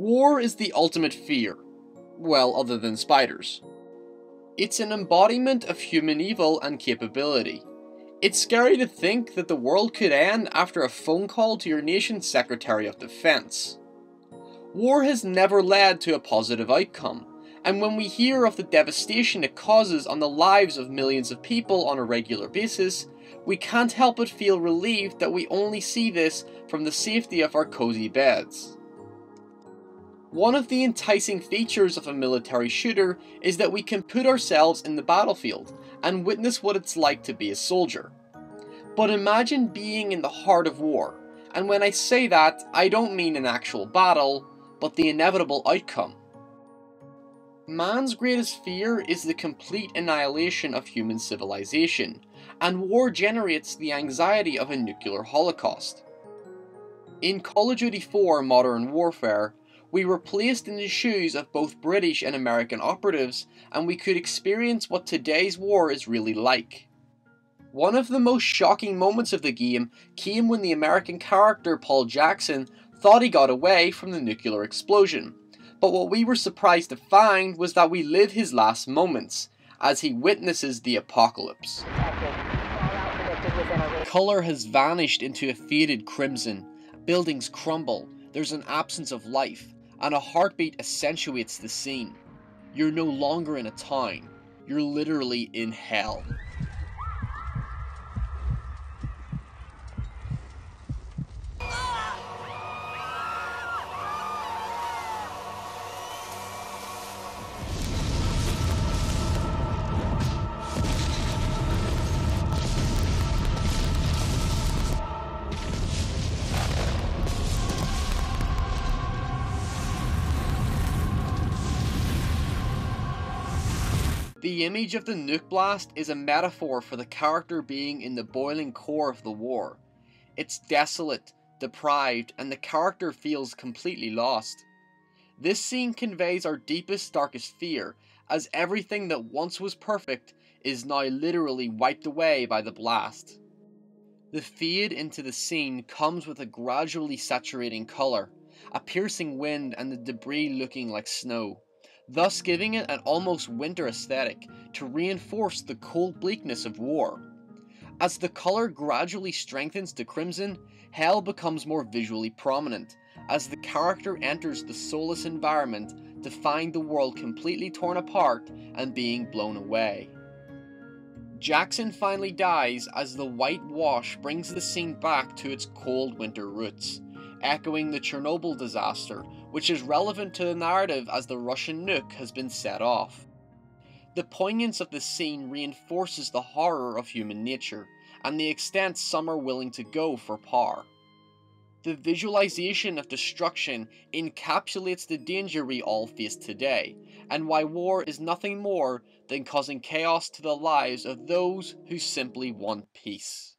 War is the ultimate fear. Well, other than spiders. It's an embodiment of human evil and capability. It's scary to think that the world could end after a phone call to your nation's Secretary of Defense. War has never led to a positive outcome, and when we hear of the devastation it causes on the lives of millions of people on a regular basis, we can't help but feel relieved that we only see this from the safety of our cozy beds. One of the enticing features of a military shooter is that we can put ourselves in the battlefield and witness what it's like to be a soldier. But imagine being in the heart of war, and when I say that, I don't mean an actual battle, but the inevitable outcome. Man's greatest fear is the complete annihilation of human civilization, and war generates the anxiety of a nuclear holocaust. In Call of Duty 4 Modern Warfare, we were placed in the shoes of both British and American operatives, and we could experience what today's war is really like. One of the most shocking moments of the game came when the American character Paul Jackson thought he got away from the nuclear explosion, but what we were surprised to find was that we live his last moments, as he witnesses the apocalypse. Colour has vanished into a faded crimson, buildings crumble, there's an absence of life, and a heartbeat accentuates the scene. You're no longer in a town, you're literally in hell. The image of the nuke blast is a metaphor for the character being in the boiling core of the war. It's desolate, deprived, and the character feels completely lost. This scene conveys our deepest, darkest fear, as everything that once was perfect is now literally wiped away by the blast. The fade into the scene comes with a gradually saturating colour, a piercing wind, and the debris looking like snow, thus giving it an almost winter aesthetic to reinforce the cold bleakness of war. As the colour gradually strengthens to crimson, hell becomes more visually prominent, as the character enters the soulless environment to find the world completely torn apart and being blown away. Jackson finally dies as the white wash brings the scene back to its cold winter roots, echoing the Chernobyl disaster, which is relevant to the narrative as the Russian nuke has been set off. The poignance of the scene reinforces the horror of human nature, and the extent some are willing to go for power. The visualization of destruction encapsulates the danger we all face today, and why war is nothing more than causing chaos to the lives of those who simply want peace.